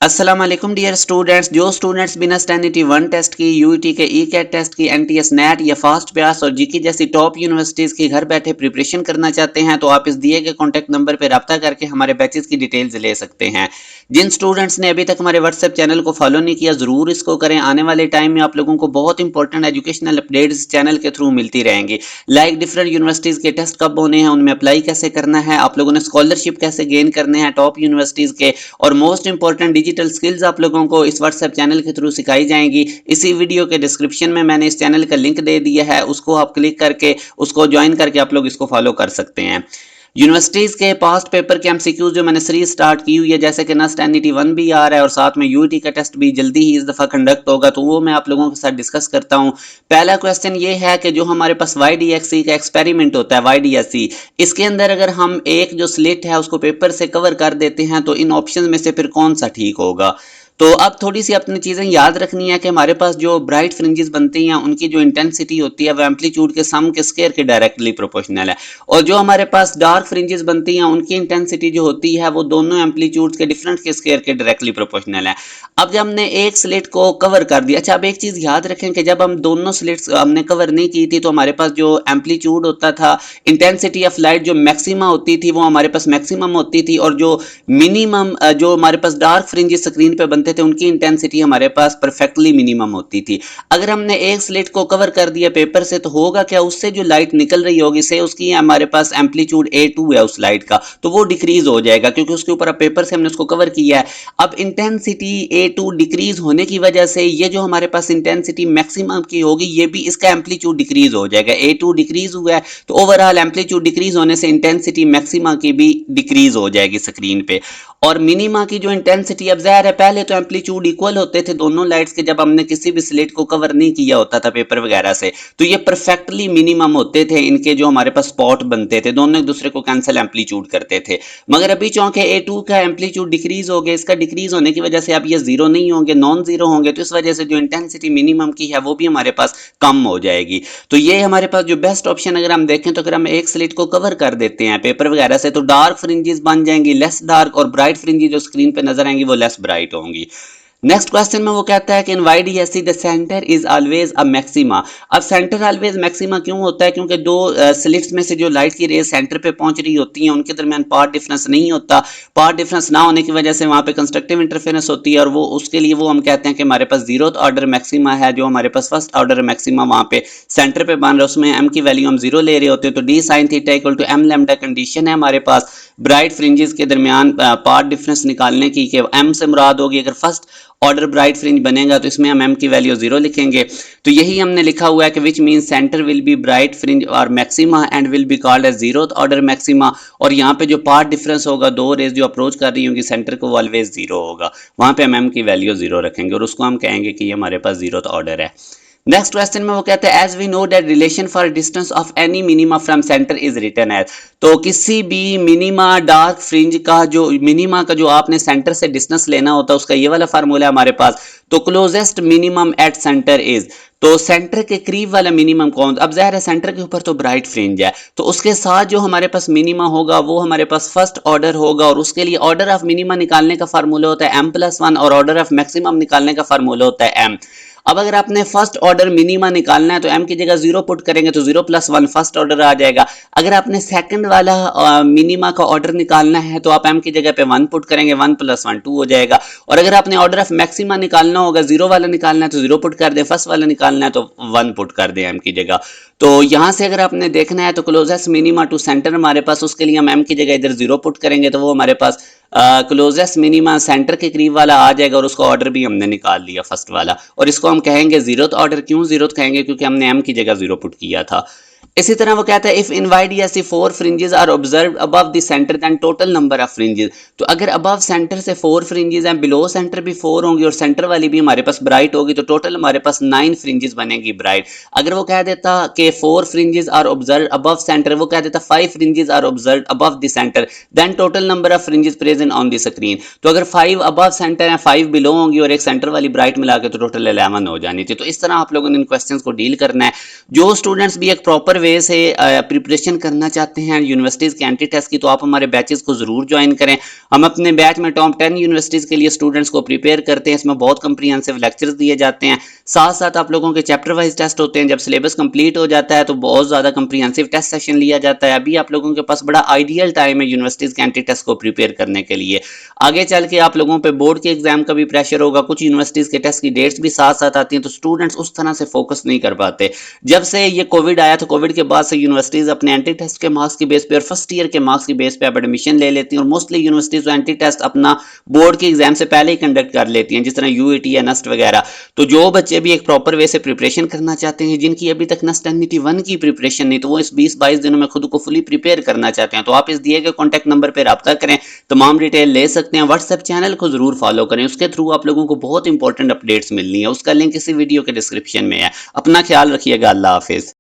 अस्सलाम वालेकुम dear students. जो स्टूडेंट्स बिना स्टैंडर्ड 1 टेस्ट की, यूईटी के ई कैट टेस्ट की, एनटीएस नेट या फास्ट पास और जीके जैसी टॉप यूनिवर्सिटीज़ की घर बैठे प्रिपरेशन करना चाहते हैं तो आप इस दिए गए कॉन्टैक्ट नंबर पर रब्ता करके हमारे बैचेस की डिटेल्स ले सकते हैं। जिन स्टूडेंट्स ने अभी तक हमारे व्हाट्सएप चैनल को फॉलो नहीं किया, ज़रूर इसको करें। आने वाले टाइम में आप लोगों को बहुत इंपॉर्टेंट एजुकेशनल अपडेट्स चैनल के थ्रू मिलती रहेंगी। लाइक डिफरेंट यूनिवर्सिटीज़ के टेस्ट कब होने हैं, उनमें अप्लाई कैसे करना है, आप लोगों ने स्कॉलरशिप कैसे गेन करने हैं टॉप यूनिवर्सिटीज़ के, और मोस्ट इंपॉर्टेंट डिजिटल स्किल्स आप लोगों को इस व्हाट्सएप चैनल के थ्रू सिखाई जाएंगी। इसी वीडियो के डिस्क्रिप्शन में मैंने इस चैनल का लिंक दे दिया है, उसको आप क्लिक करके उसको ज्वाइन करके आप लोग इसको फॉलो कर सकते हैं। यूनिवर्सिटीज़ के पास्ट पेपर के एमसीक्यूज जो मैंने सीरीज स्टार्ट की हुई है, जैसे कि नस्ट एनईटी 1 भी आ रहा है और साथ में यूईटी का टेस्ट भी जल्दी ही इस दफ़ा कंडक्ट होगा, तो वो मैं आप लोगों के साथ डिस्कस करता हूँ। पहला क्वेश्चन ये है कि जो हमारे पास वाईडीएक्सी का एक्सपेरिमेंट होता है, वाईडीएससी, इसके अंदर अगर हम एक जो स्लिट है उसको पेपर से कवर कर देते हैं तो इन ऑप्शन में से फिर कौन सा ठीक होगा। तो अब थोड़ी सी अपनी चीज़ें याद रखनी है कि हमारे पास जो ब्राइट फ्रिंजेस बनती हैं उनकी जो इंटेंसिटी होती है वो एम्पलीट्यूड के सम के स्क्वायर के डायरेक्टली प्रोपोर्शनल है, और जो हमारे पास डार्क फ्रिंजेस बनती हैं उनकी इंटेंसिटी जो होती है वो दोनों एम्पलीट्यूड के डिफरेंट के स्क्वायर के डायरेक्टली प्रोपोर्शनल है। अब जब हमने एक स्लिट को कवर कर दिया, अच्छा अब एक चीज़ याद रखें कि जब हम दोनों स्लिट्स हमने कवर नहीं की थी तो हमारे पास जो एम्पलीट्यूड होता था, इंटेंसिटी ऑफ लाइट जो मैक्सिमा होती थी वो हमारे पास मैक्सिमम होती थी, और जो मिनिमम जो हमारे पास डार्क फ्रिंजेस स्क्रीन पे बनते थे उनकी इंटेंसिटी हमारे पास परफेक्टली मिनिमम होती थी। अगर हमने एक स्लिट को कवर कर दिया पेपर से तो होगा क्या, उससे जो लाइट निकल रही होगी से उसकी हमारे पास एम्पलीट्यूड A2 है उस लाइट का, तो वो डिक्रीज हो जाएगा क्योंकि उसके ऊपर अब पेपर से हमने उसको कवर किया है। अब इंटेंसिटी A2 डिक्रीज होने की वजह से ये जो हमारे पास इंटेंसिटी मैक्सिमम की होगी ये भी इसका एम्पलीट्यूड डिक्रीज हो जाएगा। A2 डिक्रीज हुआ है तो ओवरऑल एम्पलीट्यूड डिक्रीज होने से इंटेंसिटी मैक्सिमा की भी डिक्रीज हो जाएगी स्क्रीन पे। और मिनिमा की जो इंटेंसिटी, अब ज़ाहिर है पहले तो एम्पलीट्यूड इक्वल होते थे दोनों लाइट्स के जब हमने किसी भी स्लिट को कवर नहीं किया होता था पेपर वगैरह से, तो ये परफेक्टली मिनिमम होते थे इनके जो हमारे पास स्पॉट बनते थे, दोनों एक दूसरे को कैंसिल एम्पलीट्यूड करते थे। मगर अभी चूंकि A2 का एम्पलीट्यूड डिक्रीज हो गया, इसका डिक्रीज होने की वजह से अब ये जीरो नहीं होंगे, नॉन जीरो होंगे, तो इस वजह से जो इंटेंसिटी मिनिमम की है वो भी हमारे पास कम हो जाएगी। तो ये हमारे पास जो बेस्ट ऑप्शन अगर हम देखें तो अगर हम एक स्लिट को कवर कर देते हैं पेपर वगैरह से तो डार्क फ्रिंजेस बन जाएंगी लेस डार्क, और ब्राइट फ्रिंजेस जो स्क्रीन पे नजर आएंगी वो लेस ब्राइट होंगी। नेक्स्ट क्वेश्चन में वो कहता है कि in YDSE the centre is always a maxima. अब सेंटर ऑलवेज मैक्सिमा क्यों होता है, क्योंकि दो स्लिट्स में से जो लाइट की रेज सेंटर पे पहुंच रही होती हैं उनके दरमियान पाथ डिफरेंस नहीं होता। पाथ डिफरेंस ना होने की वजह से वहां पे कंस्ट्रक्टिव इंटरफेरेंस होती है, और वो उसके लिए वो हम कहते हैं कि हमारे पास जीरो ऑर्डर मैक्सिमा है, जो हमारे पास फर्स्ट ऑर्डर मैक्सिमा वहां पे सेंटर पे बन रहा है, उसमें एम की वैल्यू हम जीरो ले रहे होते हैं, तो d sine theta equal to m lambda condition है हमारे पास ब्राइट फ्रिंजेस के दरमियान पाथ डिफरेंस निकालने की, कि एम से मुराद होगी अगर फर्स्ट ऑर्डर ब्राइट फ्रिंज बनेगा तो इसमें हम एम की वैल्यू जीरो लिखेंगे। तो यही हमने लिखा हुआ है कि which mean centre will be bright fringe और maxima and will be called as zero order maxima, और यहाँ पे जो पाथ डिफरेंस होगा दो रेज जो अप्रोच कर रही होंगी सेंटर को वो ऑलवेज जीरो होगा, वहां पे हम एम की वैल्यू जीरो रखेंगे और उसको हम कहेंगे कि ये हमारे पास जीरो ऑर्डर है। नेक्स्ट क्वेश्चन में वो कहते हैं as we know that relation for distance of any minima from centre is written as. तो किसी भी मिनिमा डार्क फ्रिंज का जो मिनिमा का जो आपने सेंटर से डिस्टेंस लेना होता है उसका ये वाला फार्मूला है हमारे पास। तो closest minimum at centre is, तो सेंटर के करीब वाला मिनिमम कौन, अब ज़ाहिर है सेंटर के ऊपर तो ब्राइट फ्रिंज है तो उसके साथ जो हमारे पास मिनिमा होगा वो हमारे पास फर्स्ट ऑर्डर होगा, और उसके लिए ऑर्डर ऑफ मिनिमा निकालने का फार्मूला होता है m+1 और ऑर्डर ऑफ मैक्सिमम निकालने का फार्मूला होता है m। अब अगर आपने फर्स्ट ऑर्डर मिनिमा निकालना है तो m की जगह जीरो पुट करेंगे तो 0+1 फर्स्ट ऑर्डर आ जाएगा। अगर आपने सेकंड वाला मिनिमा का ऑर्डर निकालना है तो आप m की जगह पे 1 पुट करेंगे, 1+1 2 हो जाएगा। और अगर आपने ऑर्डर ऑफ मैक्सिमा निकालना होगा, जीरो वाला निकालना है तो जीरो पुट कर दे, फर्स्ट वाला निकालना है तो 1 पुट कर दे m की जगह। तो यहां से अगर आपने देखना है तो क्लोजेस्ट मिनिमा टू सेंटर हमारे पास, उसके लिए हम m की जगह इधर जीरो पुट करेंगे तो वो हमारे पास क्लोजेस्ट मिनिमा सेंटर के करीब वाला आ जाएगा, और उसका ऑर्डर भी हमने निकाल लिया फर्स्ट वाला, और इसको हम कहेंगे जीरोथ ऑर्डर। क्यों जीरोथ कहेंगे, क्योंकि हमने m की जगह जीरो पुट किया था। इसी तरह वो कहता है if in YDSC 4 fringes are observed above the centre then total number of fringes. तो अगर अबव सेंटर से 4 फ्रिंजेस हैं, बिलो सेंटर भी 4 होंगी और सेंटर वाली भी हमारे पास ब्राइट होगी, तो टोटल हमारे पास 9 फ्रिंजेस बनेंगी ब्राइट। अगर वो कह देता कि 4 fringes are observed above centre, वो कह देता 5 fringes are observed above the centre, then total number of fringes present on the screen. तो अगर 5 अबव सेंटर है, 5 बिलो होंगी और एक सेंटर वाली ब्राइट मिला के तो टोटल 11 हो जानी थी। तो इस तरह आप लोगों ने इन क्वेश्चंस को डील करना है। जो स्टूडेंट्स भी एक प्रॉपर वे से प्रिपरेशन करना चाहते हैं यूनिवर्सिटीज़ के एंट्री टेस्ट की, तो आप हमारे बैचेस को ज़रूर ज्वाइन करें। हम अपने बैच में टॉप 10 यूनिवर्सिटीज़ के लिए स्टूडेंट्स को प्रिपेयर करते हैं। इसमें बहुत कंप्रीहेंसिव लेक्चर्स दिए जाते हैं, साथ साथ आप लोगों के चैप्टर वाइज टेस्ट होते हैं। जब सिलेबस कंप्लीट हो जाता है तो बहुत ज़्यादा कंप्रीहेंसिव टेस्ट सेशन लिया जाता है। अभी आप लोगों के पास बड़ा आइडियल टाइम है यूनिवर्सिटीज़ के एंट्री टेस्ट को प्रिपेयर करने के लिए। आगे चल के आप लोगों पे बोर्ड के एग्जाम का भी प्रेशर होगा, कुछ यूनिवर्सिटीज़ के टेस्ट की डेट्स भी साथ साथ आती हैं, तो स्टूडेंट्स उस तरह से फोकस नहीं कर पाते। जब से ये कोविड आया तो कोविड के बाद से यूनिवर्सिटीज़ अपने एंट्री टेस्ट के मार्क्स की बेस पे और फर्स्ट ईयर के मार्क्स की बेस पे अब एडमिशन ले लेती हैं, और मोस्टली यूनिवर्सिटीज़ एंट्री टेस्ट अपना बोर्ड के एग्जाम से पहले ही कंडक्ट कर लेती हैं, जिस तरह यूईटी या नस्ट वगैरह। तो जो बच्चे भी एक प्रॉपर वे से प्रिपरेशन करना चाहते हैं, जिनकी अभी तक नस्ट एनईटी 1 की प्रिपरेशन नहीं, तो वो इस 20-22 दिनों में खुद को फुली प्रिपेयर करना चाहते हैं, तो आप इस दिए गए कॉन्टैक्ट नंबर पर रब्ता करें, तमाम डिटेल ले सकते हैं। व्हाट्सएप चैनल को जरूर फॉलो करें, उसके थ्रू आप लोगों को बहुत इंपॉर्टेंट अपडेट्स मिलनी है। उसका लिंक इसी वीडियो के डिस्क्रिप्शन में है। अपना ख्याल रखिएगा। अल्लाह हाफिज।